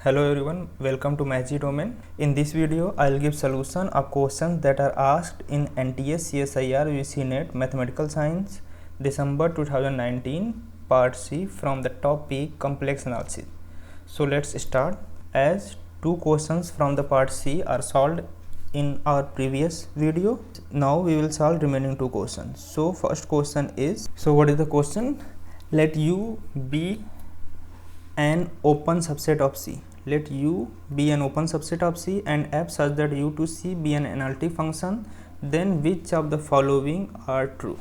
Hello everyone, welcome to Magic Domain. In this video, I'll give solution of questions that are asked in NTS CSIR UC NET Mathematical Science December 2019 Part C from the topic Complex Analysis. So let's start. As two questions from the Part C are solved in our previous video, now we will solve remaining two questions. So first question is, so what is the question? Let U be an open subset of C. Let U be an open subset of C and F such that U to C be an analytic function, then which of the following are true?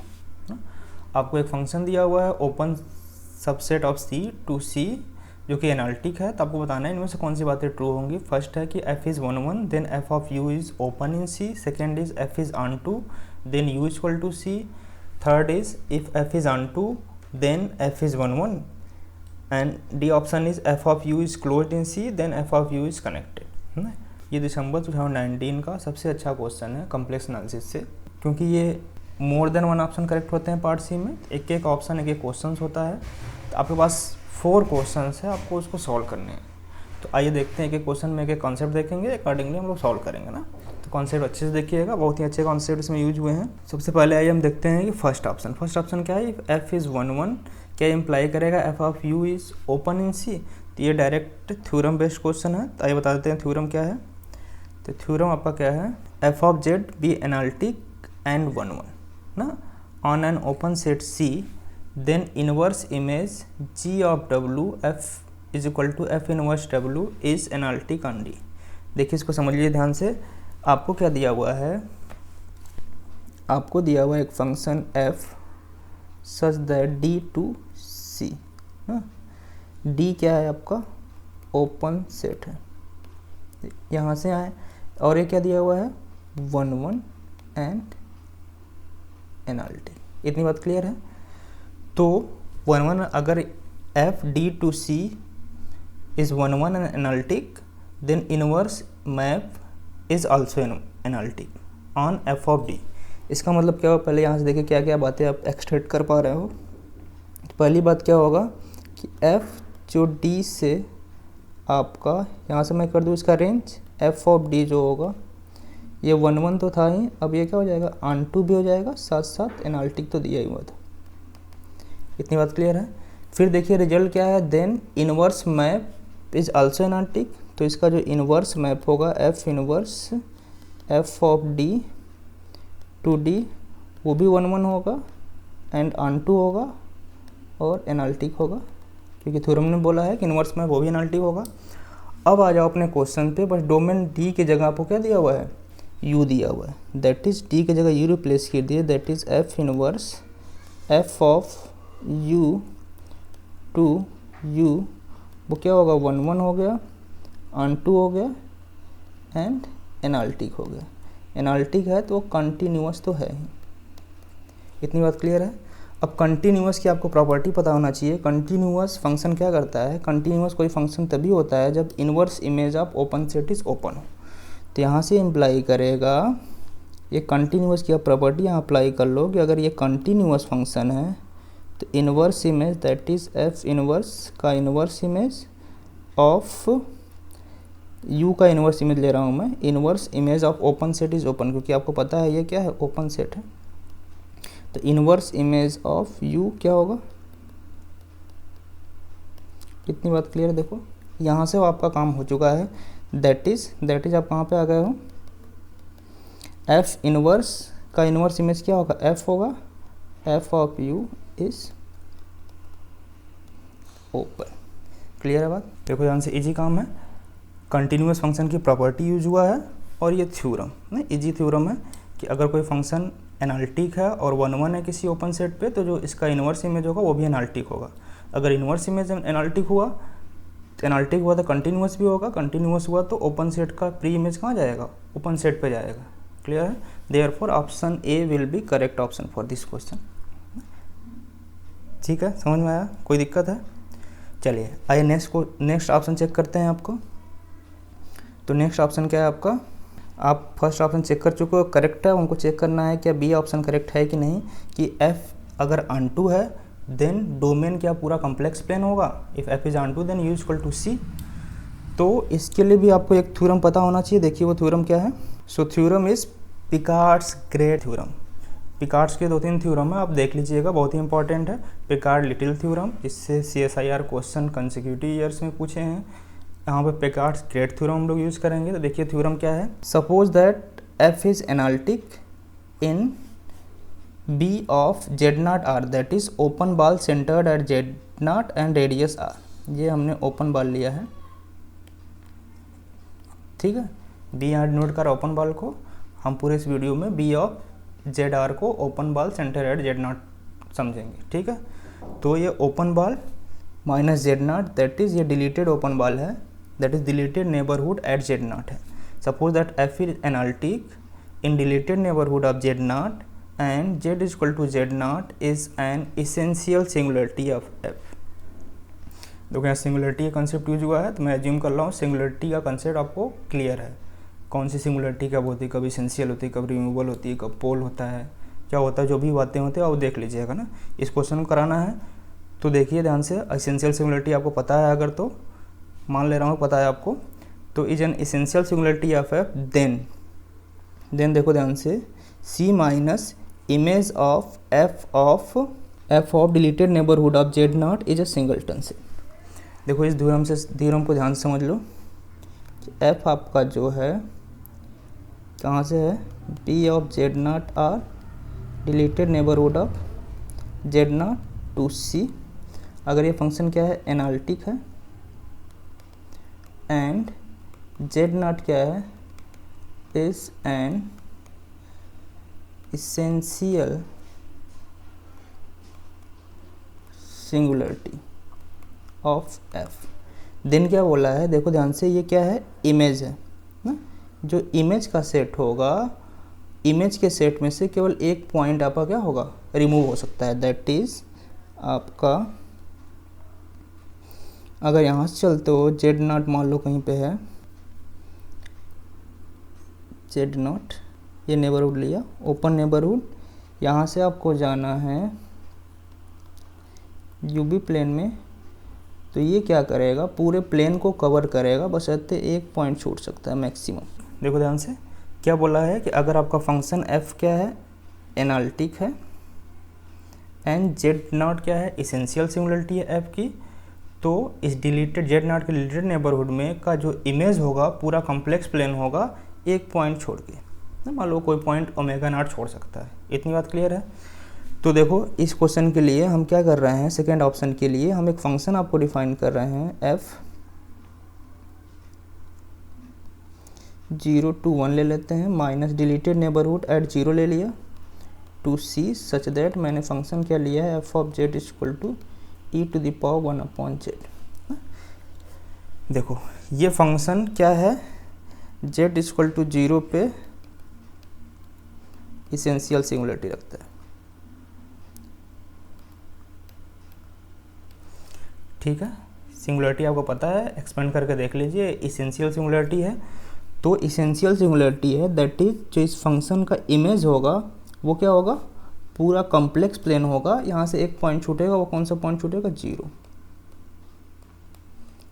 आपको एक function दिया हुआ है open subset of C to C जो कि analytic है, तो आपको बताना है इनमें से कौन सी बातें ट्रू होंगी. फर्स्ट है कि f is 1 1, then f of u is open in C. Second is f is onto, then u is equal to C. Third is if f is onto then f is 1 1 and D option is f of u is closed in C, then f of u is connected. है ना, ये दिसंबर 2019 का सबसे अच्छा question है complex analysis से, क्योंकि ये more than one option correct होते हैं पार्ट सी में. एक एक ऑप्शन एक एक क्वेश्चन होता है, तो आपके पास 4 क्वेश्चन है, आपको उसको सॉल्व करने हैं. तो आइए देखते हैं एक एक क्वेश्चन में एक एक कॉन्सेप्ट देखेंगे, अकॉर्डिंगली हम लोग सॉल्व करेंगे ना. तो कॉन्सेप्ट अच्छे से देखिएगा, बहुत ही अच्छे कॉन्सेप्ट इसमें यूज हुए हैं. सबसे पहले आइए हम देखते हैं कि फर्स्ट ऑप्शन क्या है. f इज़ 1 1 क्या इम्प्लाई करेगा f of u is open in C. तो ये डायरेक्ट थ्योरम बेस्ड क्वेश्चन है. तो आइए बता देते हैं थ्योरम क्या है. तो थ्योरम आपका क्या है, f of z be analytic and 1 1 ना on an open set C, then inverse image g of w f is equal to f inverse w is analytic on D. देखिए इसको समझ लीजिए ध्यान से. आपको क्या दिया हुआ है, आपको दिया हुआ एक function f such that d to C. D क्या है आपका, ओपन सेट है, यहाँ से आए. और ये क्या दिया हुआ है, 1 1 एंड एनालिटिक. इतनी बात क्लियर है. तो 1 1 अगर f d to C is 1 1 and analytic, then inverse map is also analytic on f of d. इसका मतलब क्या होगा, पहले यहाँ से देखिए क्या क्या बातें आप एक्सट्रैक्ट कर पा रहे हो. पहली बात क्या होगा कि f जो d से आपका, यहाँ से मैं कर दूँ इसका रेंज, f ऑफ d जो होगा ये 1 1 तो था ही, अब ये क्या हो जाएगा, ऑन टू भी हो जाएगा, साथ साथ एनालिटिक तो दिया ही हुआ था. इतनी बात क्लियर है. फिर देखिए रिजल्ट क्या है, then inverse map is also analytic. तो इसका जो इनवर्स मैप होगा f inverse f of d to d वो भी 1 1 होगा एंड ऑन टू होगा और एनालिटिक होगा, क्योंकि थ्योरम ने बोला है कि इनवर्स मैप वो भी एनालिटिक होगा. अब आ जाओ अपने क्वेश्चन पे. बस डोमेन D की जगह आपको क्या दिया हुआ है, U दिया हुआ है. दैट इज D की जगह U रिप्लेस कर दिए, that is f inverse f of u to u वो क्या होगा, 1 1 हो गया, ऑन टू हो गया एंड एनालिटिक हो गया. एनालिटिक है तो कंटिन्यूअस तो है ही. इतनी बात क्लियर है. अब कंटिन्यूअस की आपको प्रॉपर्टी पता होना चाहिए. कंटिन्यूअस फंक्शन क्या करता है, कंटिन्यूअस कोई फंक्शन तभी होता है जब inverse image of open set is open हो. तो यहाँ से इम्प्लाई करेगा, ये कंटिन्यूअस की आप प्रॉपर्टी यहाँ अप्लाई कर लो कि अगर ये कंटिन्यूअस फंक्शन है तो inverse image that is f inverse का इनवर्स इमेज ऑफ u का इनवर्स इमेज ले रहा हूँ मैं, inverse image of open set is open, क्योंकि आपको पता है ये क्या है, ओपन सेट है. तो इनवर्स इमेज ऑफ u क्या होगा, इतनी बात क्लियर. देखो यहाँ से आपका काम हो चुका है. दैट इज आप कहाँ पे आ गए हो, f इनवर्स का इनवर्स इमेज क्या होगा, f होगा, f of u is open. Clear है बात. देखो यहाँ से इजी काम है, कंटिन्यूअस फंक्शन की प्रॉपर्टी यूज हुआ है और ये थ्योरम ना इजी थ्योरम है कि अगर कोई फंक्शन एनालिटिक है और 1 1 है किसी ओपन सेट पे, तो जो इसका इनवर्स इमेज होगा वो भी एनालिटिक होगा. अगर इनवर्स इमेज एनालिटिक हुआ तो कंटिन्यूअस भी होगा, कंटिन्यूअस हुआ तो ओपन सेट का प्री इमेज कहाँ जाएगा, ओपन सेट पे जाएगा. क्लियर है. Therefore option A will B correct option for this question. ठीक है, समझ में आया, कोई दिक्कत है. चलिए आइए नेक्स्ट ऑप्शन चेक करते हैं आपको. तो नेक्स्ट ऑप्शन क्या है आपका, आप फर्स्ट ऑप्शन चेक कर चुके हो, करेक्ट है. उनको चेक करना है क्या बी ऑप्शन करेक्ट है कि नहीं, कि f अगर ऑन टू है देन डोमेन क्या पूरा कॉम्प्लेक्स प्लेन होगा. If f is onto then u equal to C. तो इसके लिए भी आपको एक थ्योरम पता होना चाहिए। देखिए वो थ्योरम क्या है। So theorem is Picard's great theorem. Picard's के 2-3 थ्योरम है, आप देख लीजिएगा, बहुत ही इंपॉर्टेंट है। पिकार्ड लिटिल थ्योरम, इससे CSIR क्वेश्चन कंसेक्यूटिव ईयर्स में पूछे हैं। यहाँ पे पिकार्ड्स ग्रेट थ्योरम हम लोग यूज़ करेंगे। तो देखिए थ्योरम क्या है। Suppose that F is analytic in B of Z0 R, that is open ball centred at Z0 and radius R। ये हमने ओपन बॉल लिया है, ठीक है। B यहाँ डिनोट कर ओपन बॉल को, हम पूरे इस वीडियो में B ऑफ ZR को open ball centre at Z0 समझेंगे, ठीक है। तो ये open ball minus Z0, that is ये डिलीटेड ओपन बॉल है, that is deleted neighbourhood at Z0 है। Suppose that F is analytic in deleted neighbourhood of Z0 and Z is equal to Z0 is an essential singularity of F। देखो यहाँ singularity का concept use हुआ है, तो मैं assume कर रहा हूँ सिंगुलरिटी का कंसेप्ट आपको क्लियर है। कौन सी सिंगुलरिटी कब होती है, कब इसेंशियल होती है, कब रिमूवल होती है, कब पोल होता है, क्या होता है, जो भी बातें होती है वो देख लीजिएगा ना। इस क्वेश्चन को कराना है तो देखिए ध्यान से। इसेंशियल सिंगुलरिटी आपको पता है, अगर तो मान ले रहा हूँ पता है आपको, तो is an essential singularity of F then देखो ध्यान से, C minus image of F of deleted neighbourhood of Z0 is a singleton set. देखो इस थ्योरम को ध्यान से समझ लो। F आपका जो है कहाँ से है, B of Z0 R deleted neighbourhood of Z0 to C। अगर ये फंक्शन क्या है, एनालिटिक है, एंड Z0 क्या है, is an essential singularity of F। Then क्या बोला है, देखो ध्यान से, ये क्या है, इमेज है ना। जो इमेज का सेट होगा, इमेज के सेट में से केवल एक पॉइंट आपका क्या होगा, रिमूव हो सकता है, दैट इज आपका, अगर यहाँ से चलते हो Z0 मान लो कहीं पे है, Z0 ये नेबरहुड लिया, ओपन नेबरहुड, यहाँ से आपको जाना है यूबी प्लेन में, तो ये क्या करेगा, पूरे प्लेन को कवर करेगा, बस ऐसे एक पॉइंट छूट सकता है मैक्सिमम। देखो ध्यान से क्या बोला है कि अगर आपका फंक्शन F क्या है, एनालिटिक है, एंड Z0 क्या है, इसेंशियल सिंगुलरिटी है F की, तो इस डिलीटेड Z0 के डिलीटेड नेबरहुड में का जो इमेज होगा पूरा कॉम्प्लेक्स प्लेन होगा एक पॉइंट छोड़ के, मान लो कोई पॉइंट ω0 छोड़ सकता है। इतनी बात क्लियर है। तो देखो इस क्वेश्चन के लिए हम क्या कर रहे हैं, सेकेंड ऑप्शन के लिए हम एक फंक्शन आपको डिफाइन कर रहे हैं, F 0 to 1 ले लेते हैं, माइनस डिलीटेड नेबरहुड एट 0 ले लिया, टू C सच दैट मैंने फंक्शन क्या लिया है, F of Z equal to e⁻1 upon Z। देखो ये फंक्शन क्या है, Z इक्वल टू 0 पे इसेंशियल सिंगुलरिटी रखता है, ठीक है। सिंगुलरिटी आपको पता है, एक्सपेंड करके देख लीजिए, इसेंशियल सिंगुलरिटी है। तो इसेंशियल सिंगुलरिटी है, दैट इज जो इस फंक्शन का इमेज होगा वो क्या होगा, पूरा कॉम्प्लेक्स प्लेन होगा, यहाँ से एक पॉइंट छूटेगा, वो कौन सा पॉइंट छूटेगा, 0।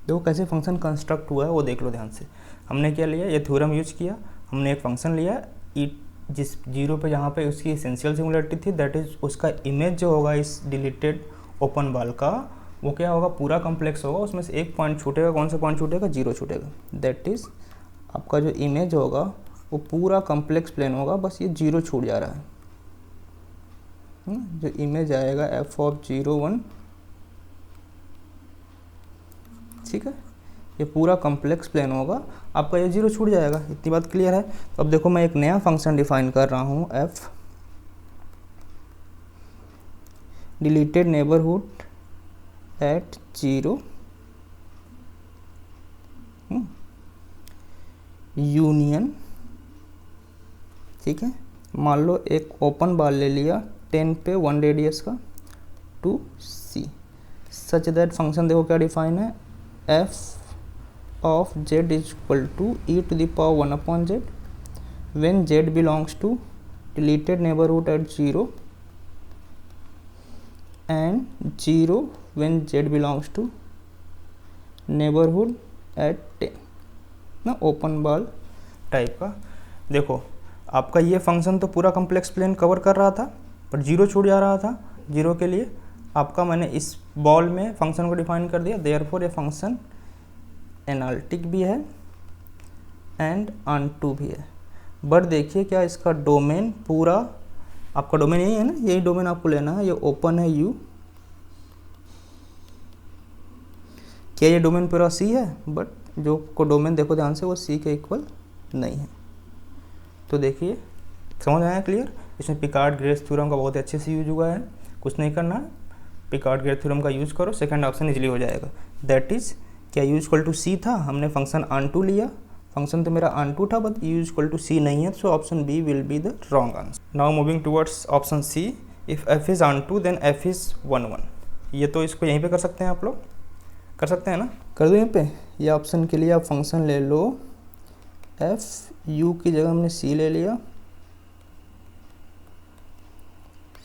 देखो कैसे फंक्शन कंस्ट्रक्ट हुआ है वो देख लो ध्यान से। हमने क्या लिया, ये थ्योरम यूज किया, हमने एक फंक्शन लिया ई, जिस 0 पे जहाँ पे उसकी इसेंशियल सिंगुलरिटी थी, दैट इज उसका इमेज जो होगा इस डिलीटेड ओपन बॉल का, वो क्या होगा, पूरा कॉम्प्लेक्स होगा, उसमें से एक पॉइंट छूटेगा, कौन सा पॉइंट छूटेगा, 0 छूटेगा। दैट इज आपका जो इमेज होगा वो पूरा कॉम्प्लेक्स प्लेन होगा, बस ये 0 छूट जा रहा है। जो इमेज आएगा F ऑफ 0 1, ठीक है, ये पूरा कॉम्प्लेक्स प्लेन होगा, आपका ये 0 छूट जाएगा। इतनी बात क्लियर है। तो अब देखो मैं एक नया फंक्शन डिफाइन कर रहा हूँ, F deleted neighbourhood at 0 union, ठीक है। मान लो एक ओपन बॉल ले लिया 10 पे 1 रेडियस का, to C such that function देखो क्या डिफाइन है, F of Z equal to e⁻1 upon Z when Z belongs to deleted neighborhood at 0 and 0 when Z belongs to neighborhood at 10। ना, open ball type का। देखो आपका ये function तो पूरा कॉम्प्लेक्स प्लेन कवर कर रहा था, पर जीरो छूट जा रहा था। जीरो के लिए आपका मैंने इस बॉल में फंक्शन को डिफाइन कर दिया, देयरफॉर ये फंक्शन एनालिटिक भी है एंड ऑनटू भी है। बट देखिए क्या इसका डोमेन पूरा, आपका डोमेन यही है ना, यही डोमेन आपको लेना है। ये ओपन है यू, क्या ये डोमेन पूरा सी है? बट जो को डोमेन देखो ध्यान से, वो सी के इक्वल नहीं है। तो देखिए समझ आया क्लियर? इसमें पिकार्ड ग्रेस थ्योरम का बहुत अच्छे से यूज हुआ है। कुछ नहीं करना, पिकार्ड ग्रेस थ्योरम का यूज़ करो, सेकंड ऑप्शन इजीली हो जाएगा। दैट इज़ क्या यू इक्वल टू सी था, हमने फंक्शन ऑन2 लिया, फंक्शन तो मेरा ऑन2 था, but U equal to C नहीं है, so option B will be the wrong answer. Now moving towards option C, if F is onto then F is 1 1। ये तो इसको यहीं पे कर सकते हैं, आप लोग कर सकते हैं ना, कर दो यहीं पे। ये ऑप्शन के लिए आप फंक्शन ले लो, एफ यू की जगह हमने सी ले लिया,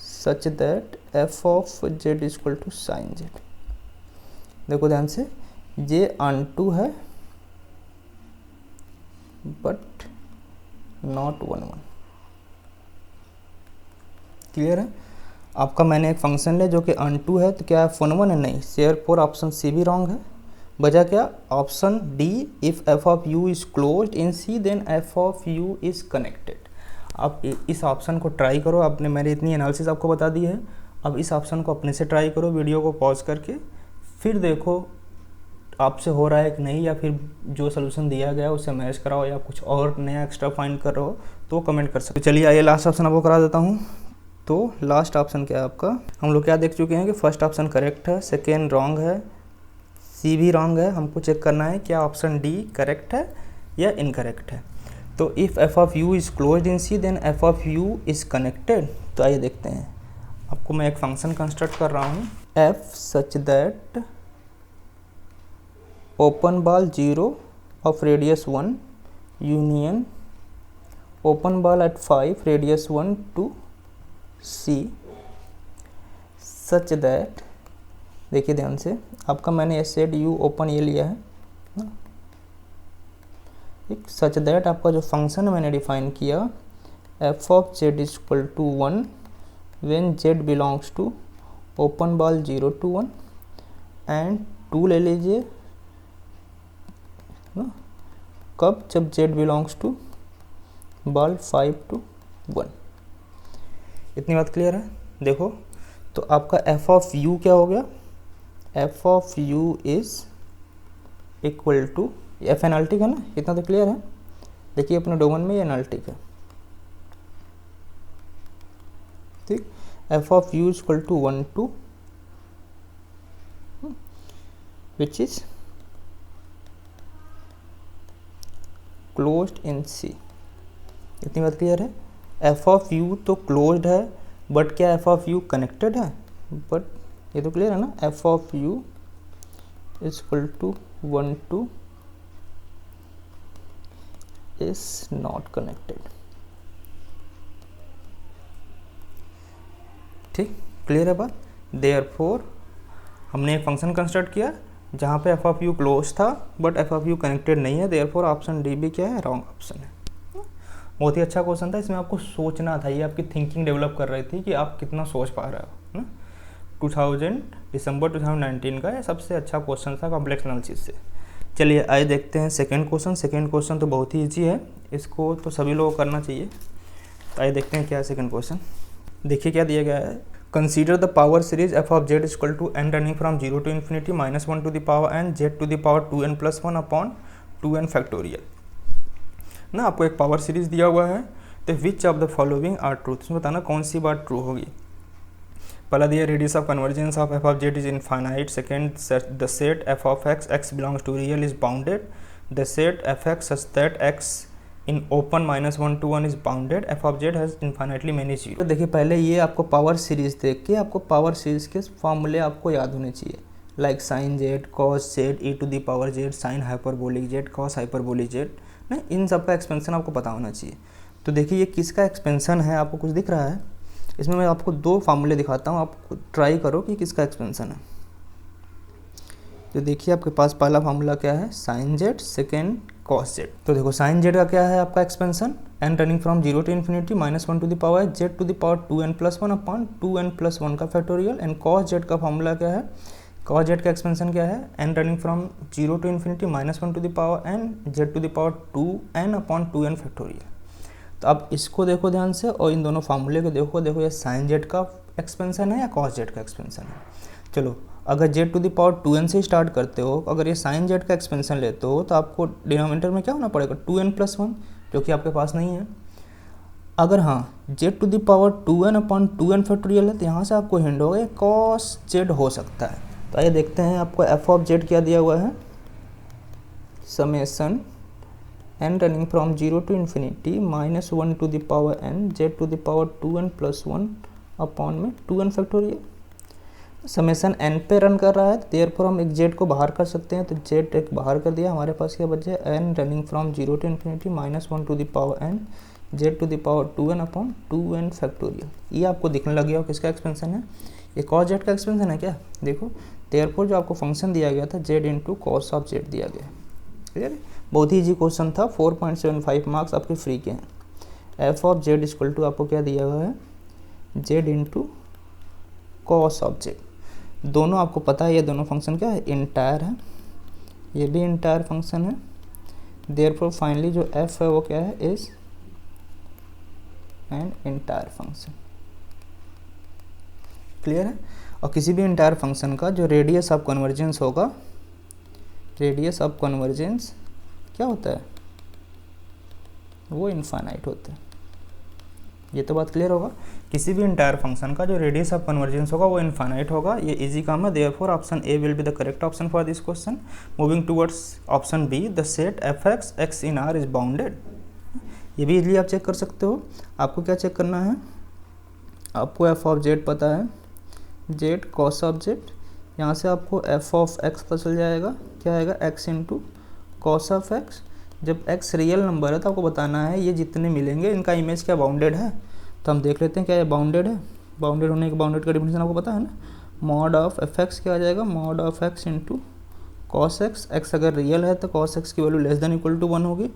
such that F of Z is equal to sine Z. देखो ध्यान से, ये ऑन2 है बट नॉट 1 1। क्लियर है? आपका मैंने एक फंक्शन लिया जो कि ऑन2 है, तो क्या एफ 1 1 है? नहीं, देयरफॉर ऑप्शन सी भी रॉन्ग है। वजह क्या? Option D, if F of U is closed in C then F of U is connected. आप इस ऑप्शन को ट्राई करो, आपने मैंने इतनी एनालिसिस आपको बता दी है, अब इस ऑप्शन को अपने से ट्राई करो, वीडियो को पॉज करके, फिर देखो आपसे हो रहा है कि नहीं, या फिर जो सोल्यूशन दिया गया है उससे मैच कराओ, या कुछ और नया एक्स्ट्रा फाइंड कर रहे हो तो कमेंट कर सकते हो। चलिए आइए लास्ट ऑप्शन आपको करा देता हूँ। तो लास्ट ऑप्शन क्या है आपका? हम लोग क्या देख चुके हैं कि फर्स्ट ऑप्शन करेक्ट है, सेकेंड रॉन्ग है, सी भी रॉन्ग है। हमको चेक करना है क्या ऑप्शन डी करेक्ट है या इनकरेक्ट है। तो if F of U is closed in C then F of U is connected. तो आइए देखते हैं, आपको मैं एक फंक्शन कंस्ट्रक्ट कर रहा हूँ, F such that open ball 0 of radius 1 union open ball at 5 radius 1 to C such that, देखिए ध्यान से, आपका मैंने एस सेड यू ओपन ये लिया है ना, एक सच दैट आपका जो फंक्शन मैंने डिफाइन किया, F of Z is equal to 1 when Z belongs to open ball 0 to 1 and 2 ले लीजिए ना, कब? जब Z belongs to ball 5 to 1। इतनी बात क्लियर है? देखो तो आपका एफ ऑफ यू क्या हो गया? F of U is equal to, F analytic है ना, इतना तो क्लियर है। देखिए अपने डोमेन में ये एनालिटिक है, ठीक। F of U is equal to 1 2 which is closed in C. इतनी बात क्लियर है? एफ ऑफ यू तो क्लोज्ड है, बट क्या एफ ऑफ यू कनेक्टेड है? बट ये तो क्लियर है ना, F of U is equal to 1 2 is not connected. ठीक, क्लियर है बात? देयरफॉर हमने एक फंक्शन कंस्ट्रक्ट किया जहाँ पे एफ ऑफ यू क्लोज था but F of U connected नहीं है, देयरफॉर ऑप्शन डी भी क्या है? रॉन्ग ऑप्शन है। बहुत ही अच्छा क्वेश्चन था, इसमें आपको सोचना था, ये आपकी थिंकिंग डेवलप कर रही थी कि आप कितना सोच पा रहे हो ना। दिसंबर 2019 का ये सबसे अच्छा क्वेश्चन था कॉम्प्लेक्स एनालिसिस से। चलिए आइए देखते हैं सेकंड क्वेश्चन। सेकंड क्वेश्चन तो बहुत ही ईजी है, इसको तो सभी लोगों को करना चाहिए। तो आइए देखते हैं क्या है सेकंड क्वेश्चन। देखिए क्या दिया गया है, consider the power series F of Z equal to N running from 0 to infinity -1 to the power n z to the power 2n + 1 upon 2n factorial ना। आपको एक पावर सीरीज दिया हुआ है, तो which of the following are true, इसमें बताना कौन सी बात ट्रू होगी। पहला दिया radius of convergence of F of Z is infinite. Second, the set F of X belongs to real is bounded. The set F X such that X in open -1 to 1 is bounded. F of Z has infinitely many zero. तो देखिए पहले ये आपको power series देख के आपको power series के फॉर्मूले आपको याद होने चाहिए, like sine Z, cos Z, E to the power Z, sine hyperbolic Z, cos hyperbolic Z ना, इन सब का एक्सपेंशन आपको पता होना चाहिए। तो देखिए ये किसका एक्सपेंशन है, आपको कुछ दिख रहा है? इसमें मैं आपको दो फार्मूले दिखाता हूँ, आप ट्राई करो कि किसका एक्सपेंशन है। तो देखिए आपके पास पहला फार्मूला क्या है, sine Z, second cos Z. तो देखो साइन जेड का क्या है आपका expansion, N running from 0 to infinity -1 to the power Z to the power 2n+1 upon 2n+1 का फैक्टोरियल। एंड कॉस जेड का फॉर्मूला क्या है, कॉस जेड का एक्सपेंशन क्या है, N running from 0 to infinity -1 to the power N Z to the power 2n upon 2n factorial. तो अब इसको देखो ध्यान से और इन दोनों फार्मूले को देखो ये साइन जेड का एक्सपेंशन है या कॉस जेड का एक्सपेंशन है। चलो अगर Z to the power 2n से स्टार्ट करते हो, अगर ये साइन जेड का एक्सपेंशन लेते हो तो आपको डिनोमिनेटर में क्या होना पड़ेगा 2n+1, जो कि आपके पास नहीं है। अगर हाँ Z to the power 2n upon 2n factorial है तो यहाँ से आपको हिंट होगा कॉस जेड हो सकता है। तो आइए देखते हैं आपको एफ ऑफ जेड क्या दिया हुआ है, summation n running from 0 to infinity -1 to the power n Z to the power 2n+1 upon में 2n फैक्टोरियल। समेसन n पे रन कर रहा है, देयरफॉर हम एक जेड को बाहर कर सकते हैं, तो जेड एक बाहर कर दिया, हमारे पास क्या बचे n running from 0 to infinity -1 to the power n Z to the power 2n upon 2n factorial. ये आपको दिखने लग गया हो किसका एक्सपेंशन है, ये कॉस जेड का एक्सपेंशन है क्या। देखो देयरफॉर जो आपको फंक्शन दिया गया था Z into cos of Z दिया गया, क्लियर है। बहुत ही इजी क्वेश्चन था, 4.75 मार्क्स आपके फ्री के हैं। F of Z equal to आपको क्या दिया हुआ है, Z into cos of Z. दोनों आपको पता है ये दोनों फंक्शन क्या है, इंटायर है, ये भी इंटायर फंक्शन है। देयरफॉर फाइनली जो एफ है वो क्या है, is an entire function, clear है। और किसी भी इंटायर फंक्शन का जो रेडियस ऑफ कन्वर्जेंस होगा, रेडियस ऑफ कन्वर्जेंस क्या होता है, वो इनफाइनाइट होता है। ये तो बात क्लियर होगा, किसी भी इंटायर फंक्शन का जो रेडियस ऑफ कन्वर्जेंस होगा वो इनफाइनाइट होगा। ये इजी काम है, therefore option A will be the correct option for this question. Moving towards option B, the set F X X in R is bounded. ये भी इजीली आप चेक कर सकते हो। आपको क्या चेक करना है, आपको एफ ऑफ जेड पता है, जेड कॉस ऑफ जेड, यहाँ से आपको एफ ऑफ एक्स पता चल जाएगा, क्या आएगा x into cos of x. जब x रियल नंबर है तो आपको बताना है ये जितने मिलेंगे इनका इमेज क्या बाउंडेड है। तो हम देख लेते हैं क्या ये बाउंडेड है। बाउंडेड होने के बाउंडेड का डिफिनेशन आपको पता है ना, मॉड ऑफ एफ एक्स क्या आ जाएगा, mod of X into cos X. X अगर रियल है तो कॉस एक्स की value less than equal to 1 होगी,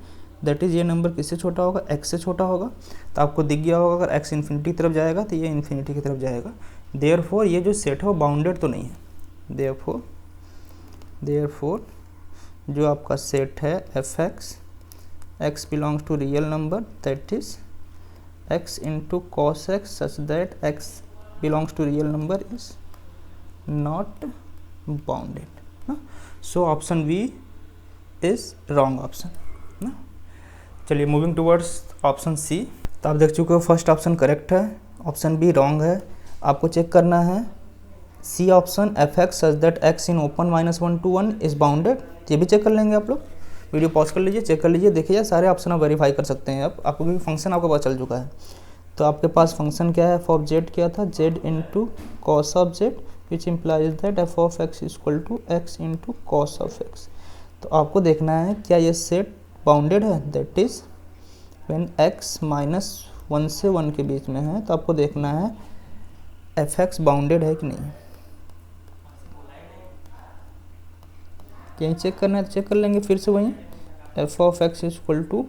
दैट इज़ ये नंबर किससे छोटा होगा, x से छोटा होगा। तो आपको दिख गया होगा अगर x इन्फिनिटी की तरफ जाएगा तो ये इन्फिनिटी की तरफ जाएगा। देयरफॉर ये जो सेट है वो बाउंडेड तो नहीं है। देयरफॉर जो आपका सेट है F x, x belongs to real number, that is x into cos x such that x belongs to real number is not bounded ना। So option B is wrong option ना। चलिए moving towards option सी। तो आप देख चुके हो first option correct है, option B wrong है। आपको चेक करना है C option F X such that X in open -1 to 1 is bounded. ये भी चेक कर लेंगे आप लोग, वीडियो पॉज कर लीजिए, चेक कर लीजिए, देखिए सारे ऑप्शन आप वेरीफाई कर सकते हैं। अब आपको भी फंक्शन आपको पता चल चुका है। तो आपके पास फंक्शन क्या है, एफ ऑफ जेड क्या था, Z into cos of Z, which implies that F of X equal to X into cos of X. तो आपको देखना है क्या ये सेट बाउंडेड है, दैट इज व्हेन एक्स -1 से 1 के बीच में है। तो आपको देखना है एफ एक्स बाउंडेड है कि नहीं, यहीं चेक करना है तो चेक कर लेंगे फिर से वहीं। F of X equal to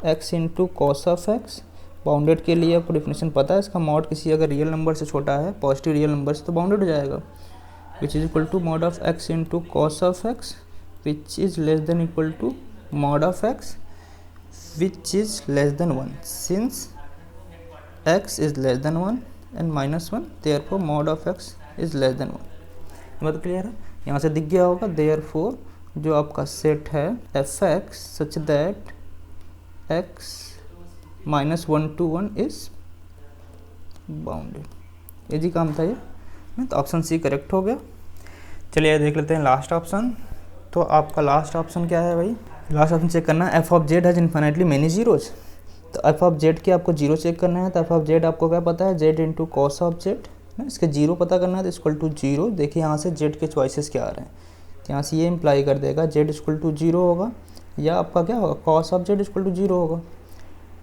X into cos of X, bounded के लिए आपको डिफिनेशन पता है इसका, मॉड किसी अगर रियल नंबर से छोटा है, पॉजिटिव रियल नंबर से, तो बाउंडेड हो जाएगा, which is equal to mod of X into cos of X which is less than equal to mod of X which is less than 1। Since X is less than 1 and -1, therefore mod of X is less than 1। मतलब clear है, यहाँ से दिख गया होगा। Therefore जो आपका set है F X such that x -1 to 1 is bounded. ये जी काम था ये, तो ऑप्शन सी करेक्ट हो गया। चलिए देख लेते हैं लास्ट ऑप्शन। तो आपका लास्ट ऑप्शन क्या है भाई, लास्ट ऑप्शन चेक करना है F of Z has infinitely many zeros. तो एफ ऑफ जेड के आपको जीरो चेक करना है। तो एफ ऑफ जेड आपको क्या पता है, Z into cos of Z, इसके जीरो पता करना है तो इक्वल टू जीरो। देखिए यहाँ से जेड के चॉइसेस क्या आ रहे हैं, तो यहाँ से ये इम्प्लाई कर देगा जेड इक्वल टू जीरो होगा, या आपका क्या होगा cos of Z equal to zero होगा।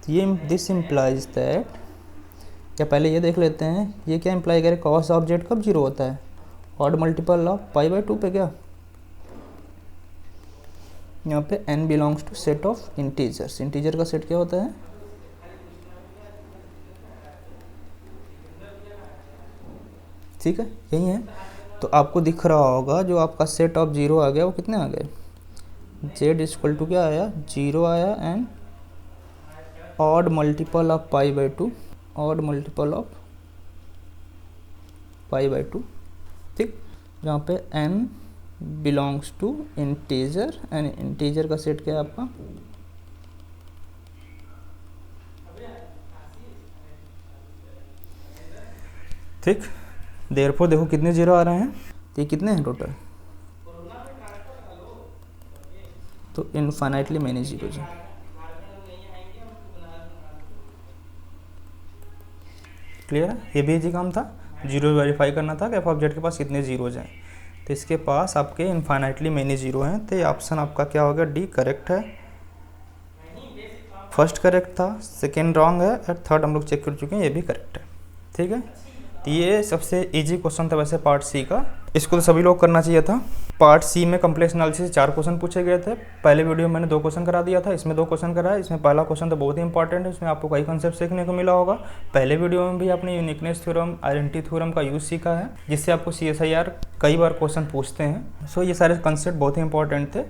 तो ये दिस इम्प्लाइज दैट, या पहले ये देख लेते हैं ये क्या इम्प्लाई करे, कॉस ऑफ जेड कब जीरो होता है, odd multiple of pi by 2 पे क्या, यहाँ पे n belongs to set of integers. Integer का सेट क्या होता है? ठीक है, यही है। तो आपको दिख रहा होगा जो आपका सेट ऑफ 0 आ गया वो कितने आ गए? z इक्वल टू क्या आया? 0 आया and odd multiple of pi by 2, odd multiple of pi by 2। ठीक, जहाँ पे n belongs to integer and integer का सेट क्या है आपका? ठीक, देयरफॉर देखो कितने जीरो आ रहे हैं, तो ये कितने हैं टोटल? तो इनफाइनाइटली मैनी जीरो जी। क्लियर है? ये भी इजी काम था, जीरो वेरीफाई करना था कि एफ ऑफ जेड के पास कितने जीरोज हैं। तो इसके पास आपके इनफाइनाइटली मैनी जीरो हैं, तो ये ऑप्शन आपका क्या होगा? डी करेक्ट है। फर्स्ट करेक्ट था, सेकेंड रॉन्ग है और थर्ड हम लोग चेक कर चुके हैं, ये भी करेक्ट है। ठीक है, तो ये सबसे इजी क्वेश्चन था वैसे पार्ट सी का, इसको तो सभी लोग करना चाहिए था। पार्ट सी में कम्प्लेक्स एनालिसिस 4 क्वेश्चन पूछे गए थे। पहले वीडियो में मैंने 2 क्वेश्चन करा दिया था, इसमें 2 क्वेश्चन कराया। इसमें पहला क्वेश्चन तो बहुत ही इंपॉर्टेंट है, इसमें आपको कई कंसेप्ट सीखने को मिला होगा। पहले वीडियो में भी आपने यूनिकनेस थ्योरम, आइडेंटिटी थ्योरम का यूज़ सीखा है, जिससे आपको CSIR कई बार क्वेश्चन पूछते हैं। सो ये सारे कंसेप्ट बहुत ही इंपॉर्टेंट थे,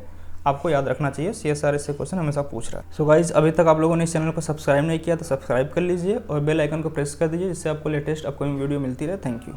आपको याद रखना चाहिए। CSR से क्वेश्चन हमेशा पूछ रहा है। सो गाइज, अभी तक आप लोगों ने इस चैनल को सब्सक्राइब नहीं किया तो सब्सक्राइब कर लीजिए और बेल आइकन को प्रेस कर दीजिए, जिससे आपको लेटेस्ट अपकमिंग वीडियो मिलती रहे। Thank you.